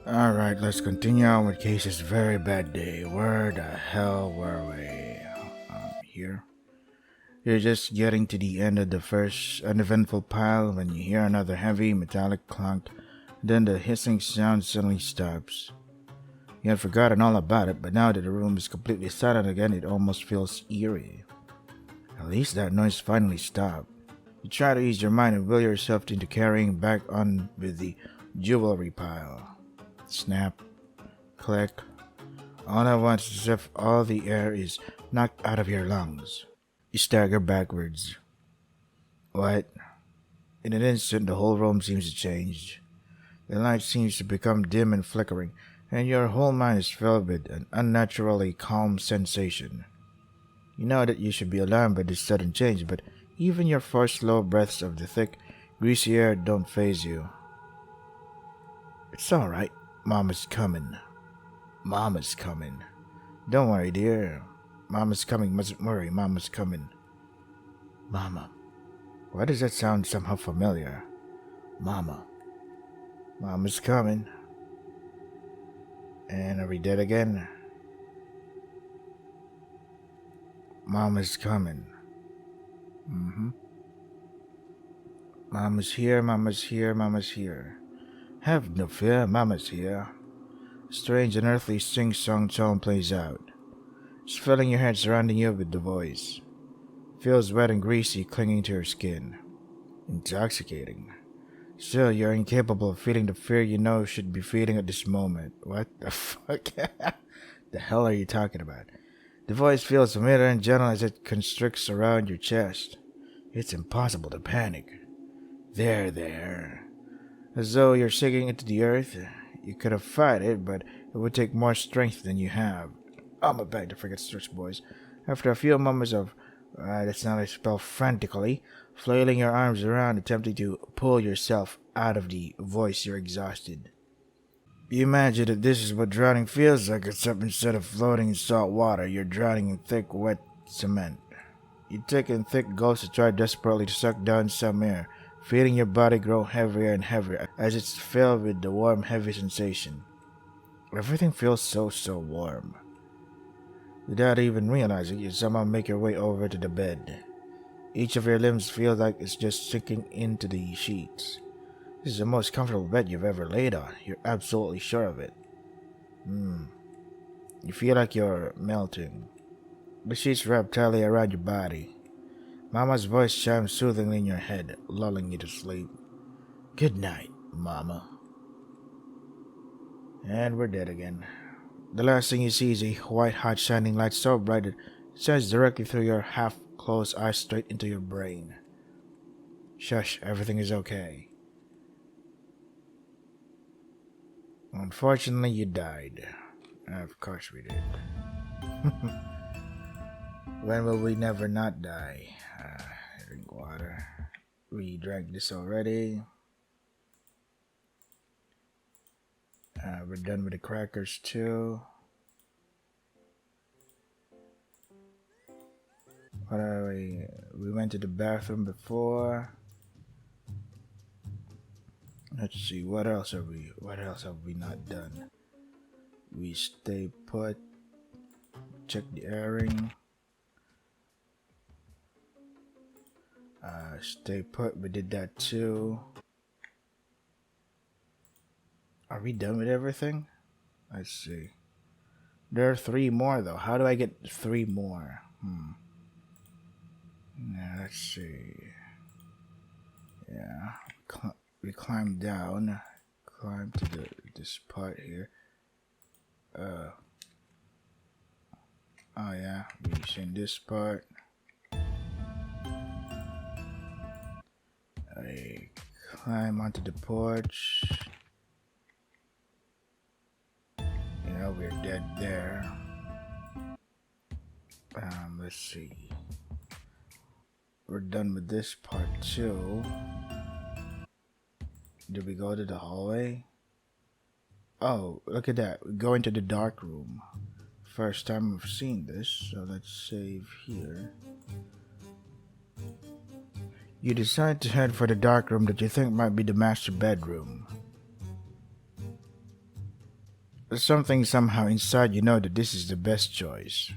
Alright, let's continue on with Case's very bad day. Where the hell were we? Here. You're just getting to the end of the first uneventful pile when you hear another heavy metallic clunk. Then the hissing sound suddenly stops. You had forgotten all about it, but now that the room is completely silent again, it almost feels eerie. At least that noise finally stopped. You try to ease your mind and will yourself into carrying back on with the jewelry pile. Snap, click, all at once as if all the air is knocked out of your lungs. You stagger backwards. What? In an instant, the whole room seems to change. The light seems to become dim and flickering, and your whole mind is filled with an unnaturally calm sensation. You know that you should be alarmed by this sudden change, but even your first slow breaths of the thick, greasy air don't faze you. It's alright. Mama's coming. Mama's coming. Don't worry, dear. Mama's coming. Mustn't worry. Mama's coming. Mama. Why does that sound somehow familiar? Mama. Mama's coming. And are we dead again? Mama's coming. Mm-hmm. Mama's here, Mama's here, Mama's here. Have no fear, Mama's here. A strange, unearthly sing-song tone plays out. It's filling your head, surrounding you with the voice. Feels wet and greasy, clinging to your skin. Intoxicating. Still, you're incapable of feeling the fear you know should be feeling at this moment. What the fuck? The hell are you talking about? The voice feels familiar and gentle as it constricts around your chest. It's impossible to panic. There. As though you're sinking into the earth. You could have fought it, but it would take more strength than you have. Oh, my bag to forget search, boys. After a few moments of, that's not a spell, frantically, flailing your arms around, attempting to pull yourself out of the voice, you're exhausted. You imagine that this is what drowning feels like, except instead of floating in salt water, you're drowning in thick, wet cement. You take in thick gulps to try desperately to suck down some air, feeling your body grow heavier and heavier as it's filled with the warm, heavy sensation. Everything feels so warm. Without even realizing, you somehow make your way over to the bed. Each of your limbs feels like it's just sinking into the sheets. This is the most comfortable bed you've ever laid on. You're absolutely sure of it. You feel like you're melting. The sheets wrap tightly around your body. Mama's voice chimes soothingly in your head, lulling you to sleep. Good night, Mama. And we're dead again. The last thing you see is a white-hot shining light so bright it shines directly through your half-closed eyes straight into your brain. Shush, everything is okay. Unfortunately, you died. Of course we did. When will we never not die? Drink water. We drank this already. We're done with the crackers too. What are we? We went to the bathroom before. Let's see, what else have we not done? We stay put. Check the airing. Stay put, we did that too. Are we done with everything? Let's see. There are 3 more though. How do I get 3 more? Yeah, let's see. Yeah. We climb down. Climb to this part here. Oh yeah, we seen this part. I climb onto the porch. Yeah, we're dead there. Let's see. We're done with this part too. Did we go to the hallway? Oh, look at that. We go into the dark room. First time I've seen this, so let's save here. You decide to head for the dark room that you think might be the master bedroom. Something somehow inside you know that this is the best choice.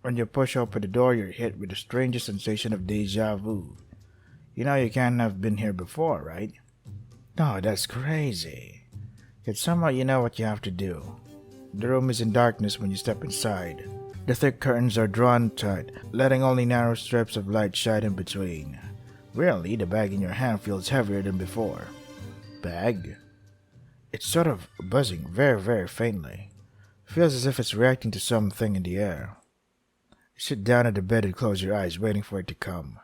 When you push open the door, you're hit with the strangest sensation of deja vu. You know you can't have been here before, right? No, that's crazy. Yet somehow you know what you have to do. The room is in darkness when you step inside. The thick curtains are drawn tight, letting only narrow strips of light shine in between. Weirdly, the bag in your hand feels heavier than before. Bag? It's sort of buzzing very, very faintly. Feels as if it's reacting to something in the air. You sit down at the bed and close your eyes, waiting for it to come.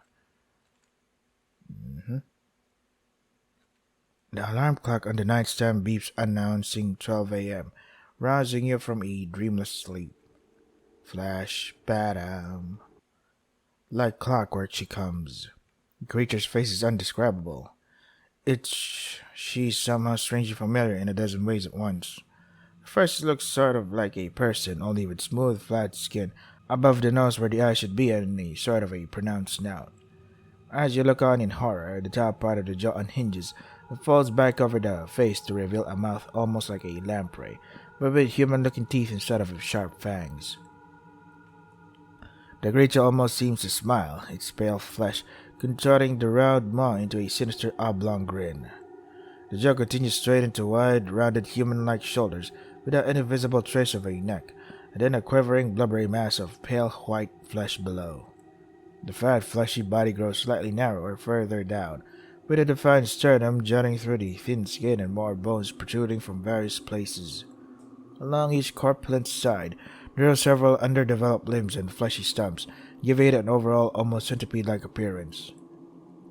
Mhm. The alarm clock on the nightstand beeps, announcing 12 a.m., rousing you from a dreamless sleep. Flash, badam. Like clockwork, she comes. The creature's face is indescribable. She's somehow strangely familiar in a dozen ways at once. First, it looks sort of like a person, only with smooth, flat skin above the nose where the eye should be and a sort of a pronounced snout. As you look on in horror, the top part of the jaw unhinges and falls back over the face to reveal a mouth almost like a lamprey, but with human-looking teeth instead of sharp fangs. The creature almost seems to smile, its pale flesh contorting the round maw into a sinister oblong grin. The jaw continues straight into wide, rounded human-like shoulders without any visible trace of a neck, and then a quivering, blubbery mass of pale white flesh below. The fat, fleshy body grows slightly narrower further down, with a defined sternum jutting through the thin skin and more bones protruding from various places. Along each corpulent side, there are several underdeveloped limbs and fleshy stumps, giving it an overall almost centipede-like appearance.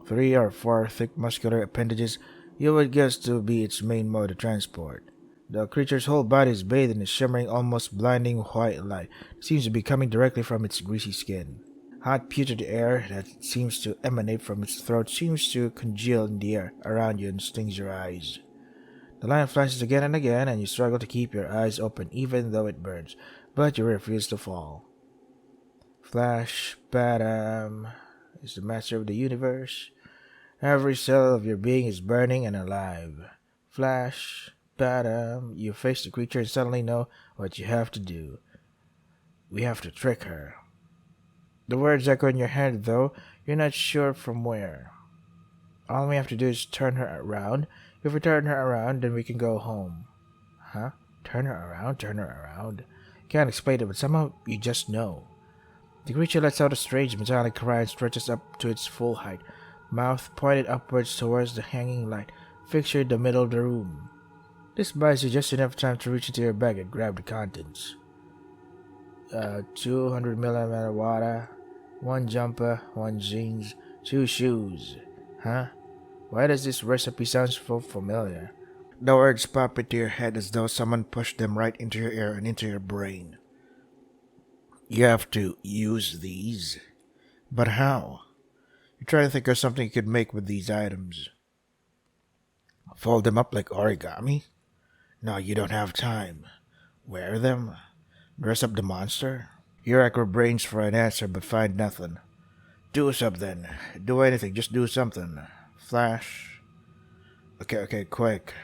3 or 4 thick muscular appendages you would guess to be its main mode of transport. The creature's whole body is bathed in a shimmering, almost blinding white light that seems to be coming directly from its greasy skin. Hot putrid air that seems to emanate from its throat seems to congeal in the air around you and stings your eyes. The light flashes again and again, and you struggle to keep your eyes open even though it burns, but you refuse to fall. Flash, Badam is the master of the universe. Every cell of your being is burning and alive. Flash, Badam, you face the creature and suddenly know what you have to do. We have to trick her. The words echo in your head, though you're not sure from where. All we have to do is turn her around. If we turn her around, then we can go home. Huh? Turn her around? Turn her around? Can't explain it, but somehow you just know. The creature lets out a strange metallic cry and stretches up to its full height, mouth pointed upwards towards the hanging light, fixtured in the middle of the room. This buys you just enough time to reach into your bag and grab the contents. 200 ml water, 1 jumper, 1 jeans, 2 shoes. Huh? Why does this recipe sound so familiar? The words pop into your head as though someone pushed them right into your ear and into your brain. You have to use these. But how? You try to think of something you could make with these items. Fold them up like origami? No, you don't have time. Wear them? Dress up the monster? You rack your brains for an answer but find nothing. Do something. Do anything, just do something. Flash. Okay, quick.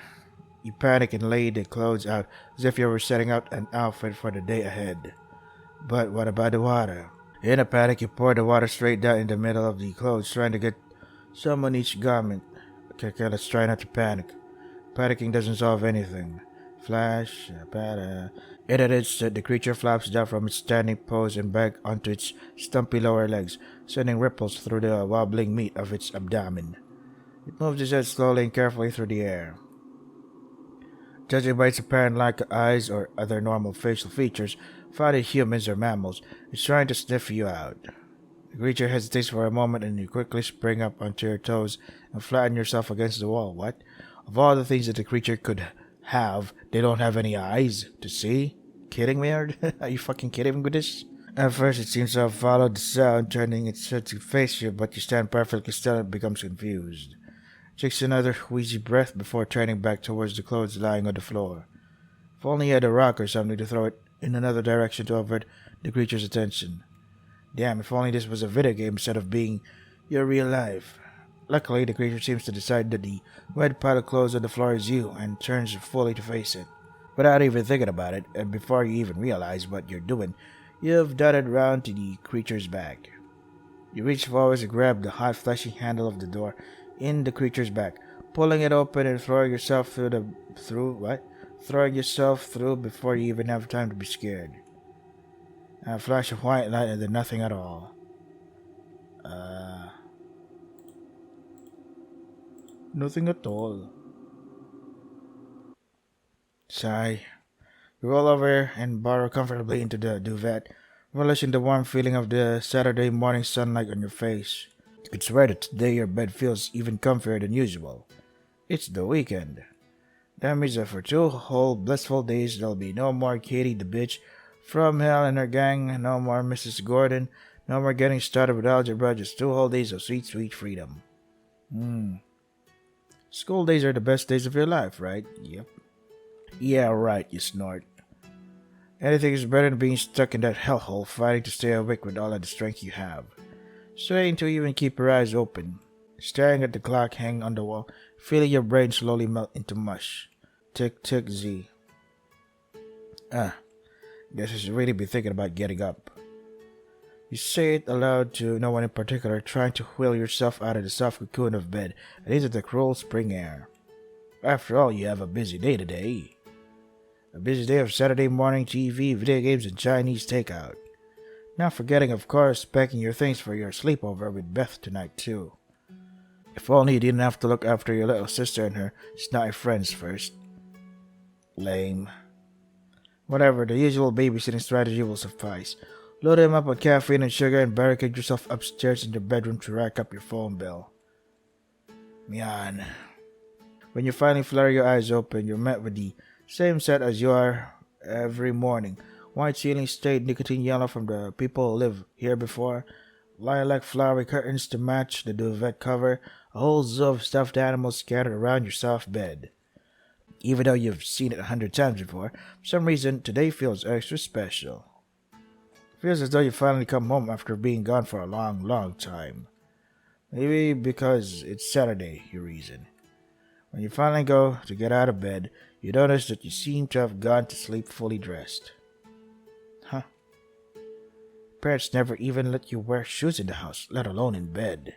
You panic and lay the clothes out as if you were setting out an outfit for the day ahead. But what about the water? In a panic, you pour the water straight down in the middle of the clothes, trying to get some on each garment. Okay, let's try not to panic. Panicking doesn't solve anything. Flash, pada. In an instant, the creature flaps down from its standing pose and back onto its stumpy lower legs, sending ripples through the wobbling meat of its abdomen. It moves its head slowly and carefully through the air. Judging by its apparent lack of eyes or other normal facial features found in humans or mammals, it's trying to sniff you out. The creature hesitates for a moment and you quickly spring up onto your toes and flatten yourself against the wall. What? Of all the things that the creature could have, they don't have any eyes to see? Kidding me? Are you fucking kidding me with this? At first it seems to have followed the sound, turning its head to face you, but you stand perfectly still and becomes confused. Takes another wheezy breath before turning back towards the clothes lying on the floor. If only he had a rock or something to throw it in another direction to avert the creature's attention. Damn, if only this was a video game instead of being your real life. Luckily, the creature seems to decide that the wet pile of clothes on the floor is you and turns fully to face it. without even thinking about it, and before you even realize what you're doing, you've darted round to the creature's back. You reach forward to grab the hot, fleshy handle of the door in the creature's back, pulling it open and throwing yourself Throwing yourself through before you even have time to be scared. A flash of white light and then nothing at all. Nothing at all. Sigh. You roll over and burrow comfortably into the duvet, relishing the warm feeling of the Saturday morning sunlight on your face. You could swear that today your bed feels even comfier than usual. It's the weekend. That means that for 2 whole blissful days there'll be no more Katie the bitch from hell and her gang, no more Mrs. Gordon, no more getting started with algebra, just 2 whole days of sweet, sweet freedom. School days are the best days of your life, right? Yep. Yeah, right, you snort. Anything is better than being stuck in that hellhole fighting to stay awake with all of the strength you have. Straining to even keep your eyes open, staring at the clock hanging on the wall, feeling your brain slowly melt into mush. Tick, tick, Z. Guess I should really be thinking about getting up. You say it aloud to no one in particular, trying to wheel yourself out of the soft cocoon of bed and into the cool spring air. After all, you have a busy day today. A busy day of Saturday morning TV, video games, and Chinese takeout. Not forgetting, of course, packing your things for your sleepover with Beth tonight, too. If only you didn't have to look after your little sister and her snotty friends first. Lame. Whatever, the usual babysitting strategy will suffice. Load them up on caffeine and sugar and barricade yourself upstairs in your bedroom to rack up your phone bill. Man. When you finally flutter your eyes open, you're met with the same set as you are every morning. White ceiling stained nicotine yellow from the people who lived here before. Lilac flowery curtains to match the duvet cover. A whole zoo of stuffed animals scattered around your soft bed. Even though you've seen it 100 times before, for some reason today feels extra special. It feels as though you finally come home after being gone for a long, long time. Maybe because it's Saturday, you reason. When you finally go to get out of bed, you notice that you seem to have gone to sleep fully dressed. Huh? Parents never even let you wear shoes in the house, let alone in bed.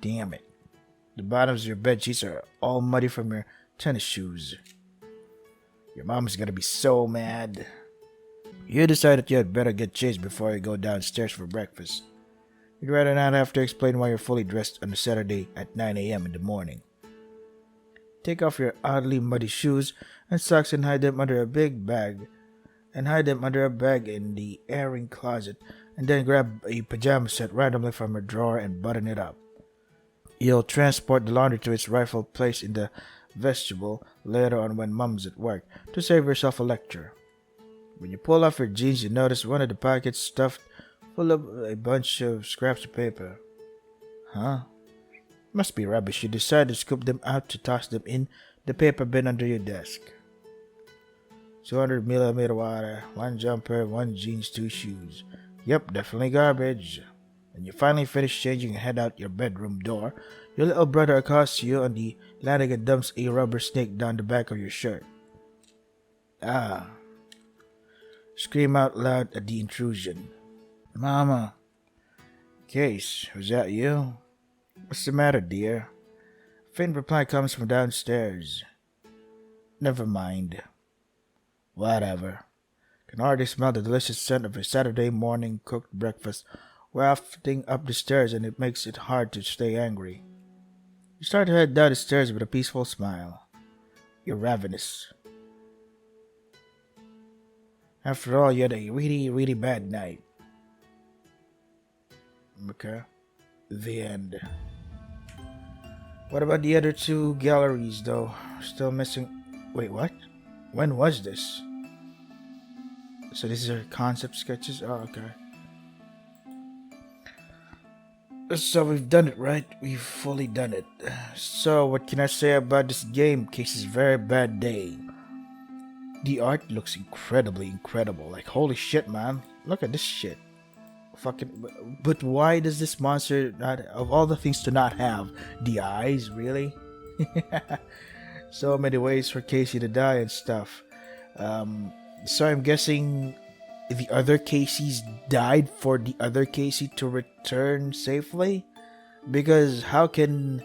Damn it. The bottoms of your bed sheets are all muddy from your tennis shoes. Your mom's gonna be so mad. You decided you had better get changed before you go downstairs for breakfast. You'd rather not have to explain why you're fully dressed on a Saturday at 9 a.m. in the morning. Take off your oddly muddy shoes and socks and hide them under a big bag. And hide them under a bag in the airing closet, and then grab a pajama set randomly from a drawer and button it up. You'll transport the laundry to its rightful place in the vestibule later on when Mom's at work, to save yourself a lecture. When you pull off your jeans, you notice one of the pockets stuffed full of a bunch of scraps of paper. Huh? Must be rubbish. You decide to scoop them out to toss them in the paper bin under your desk. 200mm water, 1 jumper, 1 jeans, 2 shoes. Yep, definitely garbage. When you finally finish changing and head out your bedroom door, your little brother accosts you on the landing and dumps a rubber snake down the back of your shirt. Ah. Scream out loud at the intrusion. Mama. Case, was that you? What's the matter, dear? A faint reply comes from downstairs. Never mind. Whatever. Can already smell the delicious scent of a Saturday morning cooked breakfast wafting up the stairs, and it makes it hard to stay angry. You start to head down the stairs with a peaceful smile. You're ravenous. After all, you had a really, really bad night. Okay. The end. What about the other 2 galleries, though? Still missing... Wait, what? When was this? So these are concept sketches? Oh, okay. So we've done it, right? We've fully done it. So what can I say about this game? Case's very bad day. The art looks incredibly incredible. Like, holy shit, man. Look at this shit. Fucking... But why does this monster not... Of all the things to not have, the eyes, really? So many ways for Casey to die and stuff. Um, so I'm guessing the other Caseys died for the other Casey to return safely? Because how can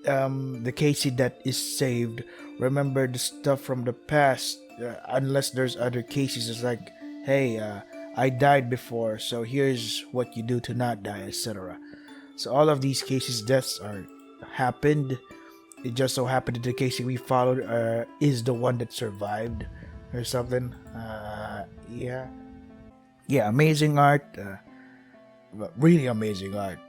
the Casey that is saved remember the stuff from the past unless there's other cases? It's like, hey, I died before, so here's what you do to not die, etc. So all of these cases deaths are happened. It just so happened that the Casey we followed is the one that survived or something. Yeah, yeah, amazing art, really amazing art.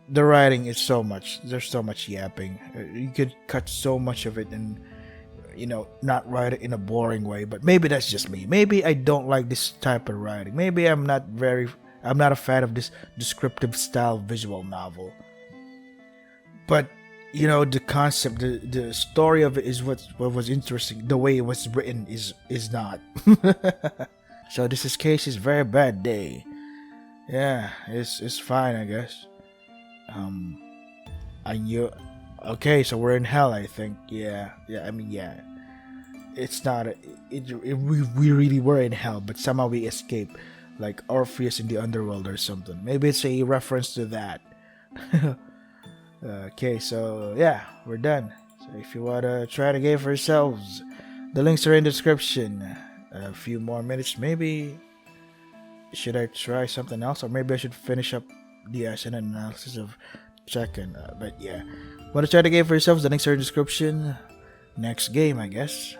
The writing is so much. There's so much yapping. You could cut so much of it and not write it in a boring way. But maybe that's just me. Maybe I don't like this type of writing. Maybe I'm not a fan of this descriptive style visual novel. But the concept, the story of it is what was interesting. The way it was written is not. So this is Casey's very bad day. Yeah, it's fine, I guess. Um, I knew. Okay, so we're in hell, I think. Yeah, yeah. I mean, yeah. It's not. We really were in hell, but somehow we escaped, like Orpheus in the underworld or something. Maybe it's a reference to that. Okay, so yeah, we're done. So if you wanna try the game for yourselves, the links are in the description. A few more minutes, maybe. Should I try something else, or maybe I should finish up the SN analysis of Check-in? But yeah, want to try the game for yourselves? The links are in the description. Next game, I guess.